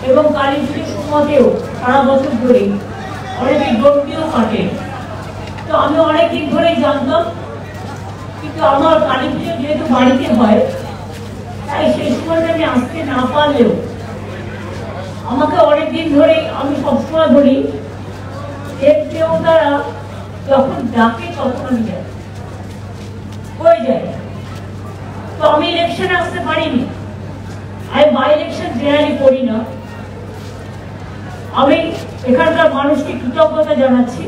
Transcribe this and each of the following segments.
এবং কালী পুজোর সময়তেও সারা বছর ধরে অনেকে ডন্ডিও কাটে। তো আমি অনেকদিন ধরেই জানতাম, কিন্তু আমার কালী পুজো যেহেতু বাড়িতে হয় তাই সেই সময়টা আমি আসতে না পারলেও আমাকে অনেকদিন ধরেই আমি সবসময় বলি দেবদেবতারা যখন ডাকে তখন আমি যাই হয়ে যায়। তো আমি ইলেকশনে আসতে পারিনি, আমি বাই ইলেকশন জেনারেলি করি না। আমি এখানকার মানুষকে কৃতজ্ঞতা জানাচ্ছি,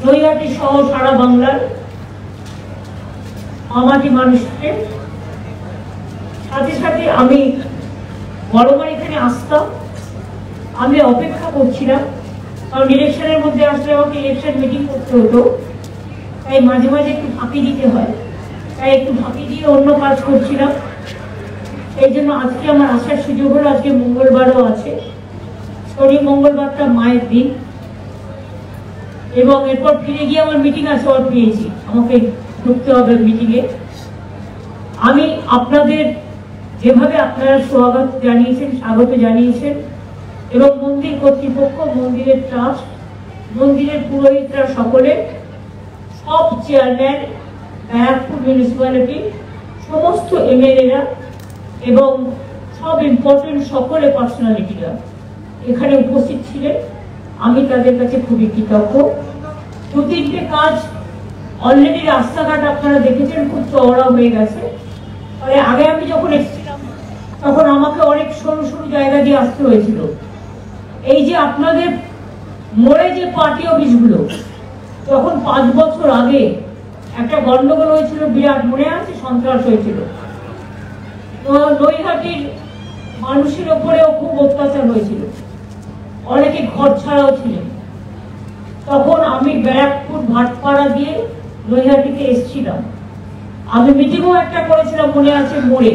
নৈহাটি সহ সারা বাংলার মামাটি মানুষকে। সাথে সাথে আমি বড়বার এখানে আসতাম, আমি অপেক্ষা করছিলাম, কারণ ইলেকশনের মধ্যে আসলে আমাকে ইলেকশন মিটিং করতে হতো, তাই মাঝে মাঝে একটু ফাঁকি দিতে হয়, তাই একটু ফাঁকি দিয়ে অন্য কাজ করছিলাম। এই জন্য আজকে আমার আসার সুযোগ হলো। আজকে মঙ্গলবারও আছে, শনি মঙ্গলবারটা মায়ের দিন, এবং এরপর ফিরে গিয়ে আমার মিটিং আছে, ওর পেয়েছি আমাকে ঢুকতে হবে মিটিংয়ে। আমি আপনাদের যেভাবে আপনারা স্বাগত জানিয়েছেন, স্বাগত জানিয়েছেন, এবং মন্দির কর্তৃপক্ষ, মন্দিরের ট্রাস্ট, মন্দিরের পুরোহিতরা সকলে, সব চেয়ারম্যান, ব্যারাকপুর মিউনিসিপ্যালিটি, সমস্ত এমএলএরা এবং সব ইম্পর্টেন্ট সকলে পার্সোনালিটিরা এখানে উপস্থিত ছিলেন। আমি তাদের কাছে খুবই কৃতজ্ঞ। দু তিনটে কাজ অলরেডি, রাস্তাঘাট আপনারা দেখেছেন খুব চওড়া হয়ে গেছে। ফলে আগে আমি যখন এসেছিলাম তখন আমাকে অনেক সরু সরু জায়গা দিয়ে আসতে হয়েছিল। এই যে আপনাদের মোড়ে যে পার্টি অফিসগুলো, তখন 5 বছর আগে একটা গন্ডগোল হয়েছিল বিরাট, মনে আছে, সন্ত্রাস হয়েছিল। নৈহাটির মানুষের ওপরেও খুব অত্যাচার হয়েছিল, অনেকে ঘর ছাড়াও ছিলেন। তখন আমি ব্যারাকপুর ভাটপাড়া দিয়ে নৈহাটিতে এসেছিলাম, আমি মিটিংও একটা করেছিলাম মনে আছে মোড়ে।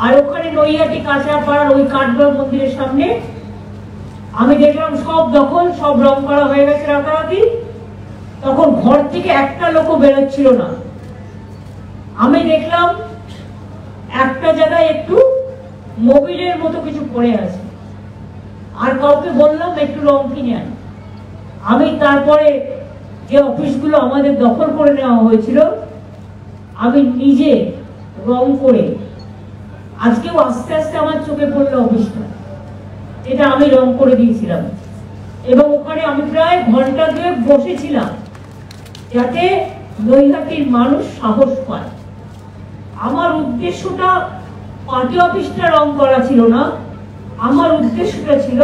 আর ওখানে নৈহাটি কাঁচরাপাড়ার ওই কাঠগড় মন্দিরের সামনে আমি দেখলাম সব দখল, সব রং করা হয়ে গেছে রাতারাতি। তখন ঘর থেকে একটা লোকও বেরোচ্ছিল না। আমি দেখলাম একটা জায়গায় একটু মোবিলের মতো কিছু পড়ে আছে, আর কাউকে বললাম একটু রং কিনে আন। আমি তারপরে যে অফিসগুলো আমাদের দখল করে নেওয়া হয়েছিল আমি নিজে রং করে, আজকেও আস্তে আস্তে আমার চোখে পড়লো অফিসটা, এটা আমি রং করে দিয়েছিলাম। এবং ওখানে আমি প্রায় ঘন্টা 2 বসেছিলাম যাতে নৈহাটির মানুষ সাহস পায়। আমার উদ্দেশ্যটা পার্টি অফিসটা রং করা ছিল না, আমার উদ্দেশ্যটা ছিল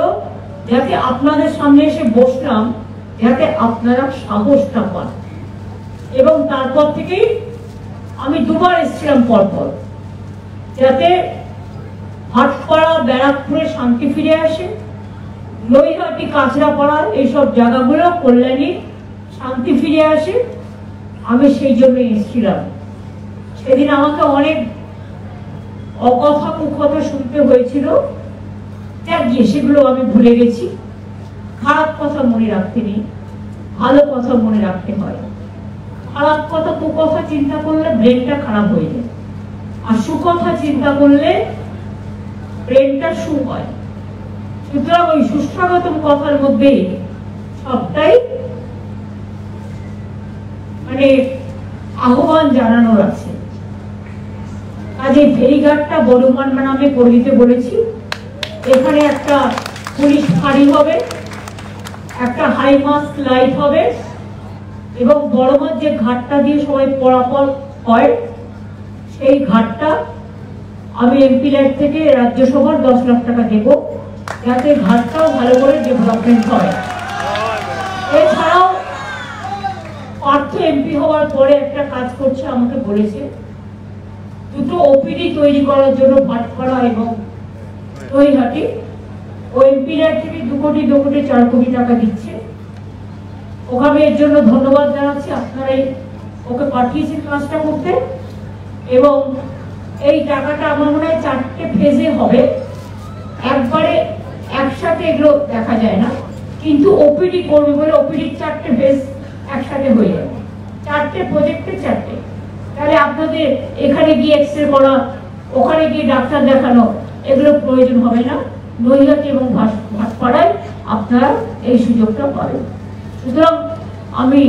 যাতে আপনাদের সামনে এসে বসলাম যাতে আপনারা সাহসটা পান। এবং তারপর থেকেই আমি 2 বার এসেছিলাম পরপর, যাতে ভাটপাড়া ব্যারাকপুরে শান্তি ফিরে আসে, নৈহাটি কাঁচরাপাড়া এইসব জায়গাগুলো কল্যাণী শান্তি ফিরে আসে। আমি সেই জন্য এসেছিলাম। সেদিন আমাকে অনেক অকথা কুকথা শুনতে হয়েছিল, যাক গিয়ে সেগুলো আমি ভুলে গেছি। খারাপ কথা মনে রাখতে নেই, ভালো কথা মনে রাখতে হয়। খারাপ কথা কুকথা চিন্তা করলে ব্রেনটা খারাপ হয়ে যায়, আর সুকথা চিন্তা করলে ব্রেনটা সু হয়। সুতরাং ওই সুস্বাগতম কথার মধ্যে সবটাই মানে আহ্বান জানানোর আছে। কাজে ফেরিঘাটটা বড়মান নামে করে দিতে বলেছি। এখানে একটা পুলিশ ফাঁড়ি হবে, একটা হাই মাস্ক লাইট হবে, এবং বড়মার যে ঘাটটা দিয়ে সবাই পরাপর হয় সেই ঘাটটা আমি এমপি লাইট থেকে রাজ্যসভার 10 লাখ টাকা দেব, যাতে ঘাটটাও ভালো করে ডেভেলপমেন্ট হয়। এছাড়াও পার্থ এমপি হওয়ার পরে একটা কাজ করছে, আমাকে বলেছে 2টো ওপিডি তৈরি করার জন্য ভাটপাড়া এবং নৈহাটি। ও এমপি লাইট থেকে 2 কোটি 2 কোটি 4 কোটি টাকা দিচ্ছে। ওখানে এর জন্য ধন্যবাদ জানাচ্ছি, আপনারাই ওকে পাঠিয়েছেন কাজটা করতে। এবং এই টাকাটা আমার মনে হয় 4টে ফেজে হবে, একবারে একসাথে এগুলো দেখা যায় না, কিন্তু ওপিডি করবে বলে ওপিডির 4টে ফেজ একসাথে হয়ে যাবে। 4টে প্রজেক্টে 4টে, তাহলে আপনাদের এখানে গিয়ে এক্সরে করা, ওখানে গিয়ে ডাক্তার দেখানো, এগুলো প্রয়োজন হবে না। নৈহাটি এবং ভাটপাড়ায় আপনারা এই সুযোগটা পাবেন। সুতরাং আমি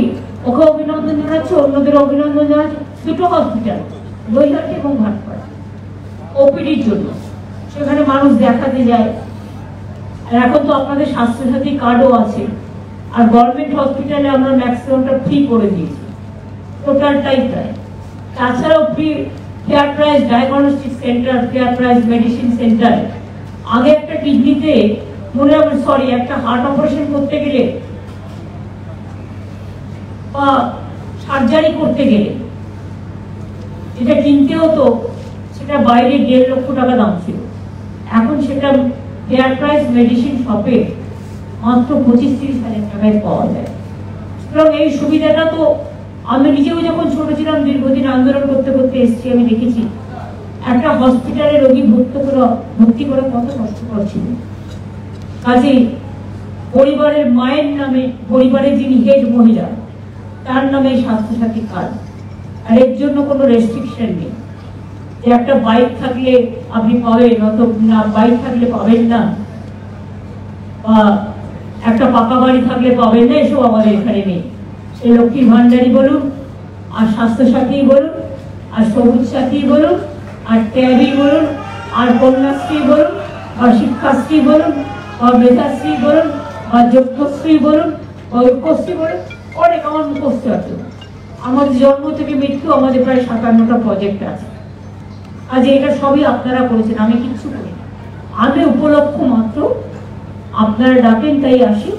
ওকে অভিনন্দন জানাচ্ছি, অন্যদের অভিনন্দন জানাচ্ছি। দুটো হসপিটাল, নৈহাটি এবং ভাটপাড়া, ওপিডির জন্য, সেখানে মানুষ দেখাতে যায়। আর এখন তো আপনাদের স্বাস্থ্যসাথী কার্ডও আছে, আর গভর্নমেন্ট হসপিটালে আমরা ম্যাক্সিমামটা ফ্রি করে দিয়েছি, টোটালটাই প্রায়। তাছাড়াও free fair price diagnostic centre, fair price medicine centre. আগে একটা কিডনিতে একটা হার্ট অপারেশন করতে গেলে বা সার্জারি করতে গেলে যেটা কিনতে হতো সেটা বাইরে 1.5 লক্ষ টাকা দাম ছিল। এখন সেটা ফেয়ার প্রাইস মেডিসিন শপে মাত্র 25-30 হাজার টাকায় পাওয়া যায়। সুতরাং এই সুবিধাটা তো আমি নিজেও যখন ছোট ছিলাম, দীর্ঘদিন আন্দোলন করতে করতে এসেছি, আমি দেখেছি একটা হসপিটালে রোগী ভর্তি করা কত কষ্টকর ছিল। কাজেই পরিবারের মায়ের নামে, পরিবারের যিনি হেড মহিলা, তার নামে স্বাস্থ্যসাথী কার্ড। আর এর জন্য কোনো রেস্ট্রিকশন নেই যে একটা বাইক থাকলে আপনি পাবেন, না বাইক থাকলে পাবেন না, বা একটা পাকা বাড়ি থাকলে পাবেন না, এসব আমাদের এখানে নেই। সেই লক্ষ্মীর ভান্ডারী বলুন, আর স্বাস্থ্যসাথী বলুন, আর সবুজ সাথী বলুন, আর ট্যাবই বলুন, আর কন্যাশ্রী বলুন, আর শিক্ষাশ্রী বলুন, বা মেধাশ্রী বলুন, বা যোগ্যশ্রী বলুন, বা ঐক্যশ্রী বলুন, অনেক আমার মুখস্থ আছে। আমাদের জন্ম থেকে মৃত্যু আমাদের প্রায় 57টা প্রজেক্ট আছে। আজ এটা সবই আপনারা করেছেন, আমি কিচ্ছু করি না। আমি উপলক্ষ মাত্র, আপনারা ডাকেন তাই আসি।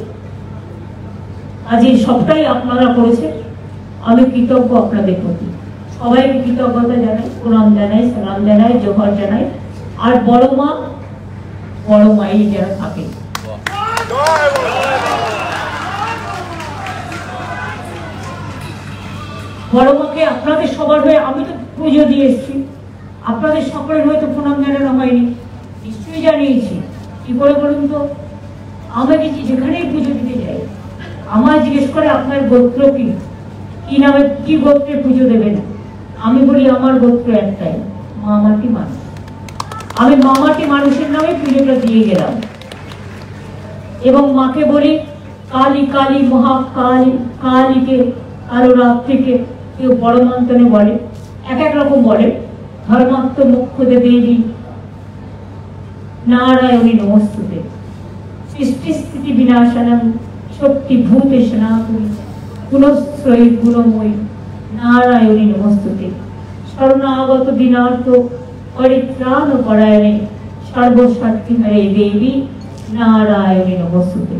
আজ এই সবটাই আপনারা করেছেন, আমি কৃতজ্ঞ আপনাদের প্রতি। সবাইকে কৃতজ্ঞতা জানাই, প্রণাম জানাই, সালাম জানাই, জোহর জানাই। আর বড় মাই যারা থাকে, বড় মাকে আপনাদের সবার হয়ে আমি তো পুজো দিয়ে এসেছি, আপনাদের সকলের হয়তো প্রণাম জানানো হয়নি, নিশ্চয়ই জানিয়েছি। কি করে বলুন তো? আমাকে যেখানেই পুজো দিতে যাই, আমায় জিজ্ঞেস করে আপনার গোত্র কি নামে, কি গোত্রে পুজো দেবেন? আমি বলি আমার গোত্র একটাই, মামাটি মানুষ। আমি মামাটি মানুষের নামে পুজোটা দিয়ে গেলাম। এবং মাকে বলি কালী কালী মহাকালী, কালীকে কারো রাত্রিকে কেউ বড় মন্ত্রণে বলে, এক এক রকম বলে। ধর্মাত্ম মুখ্যদে দেবী নারায়ণী নমস্তুতে, সৃষ্টি স্থিতি বিনাশনম শক্তি ভূতে সনাতনী গুণশ্রয়ী গুণময়ী নারায়ণী নমস্তুতে, শরণাগত দিনার্থ পরিত্রাণ পরায়ণে সর্বশক্তি হরে দেবী নারায়ণী নমস্তুতে।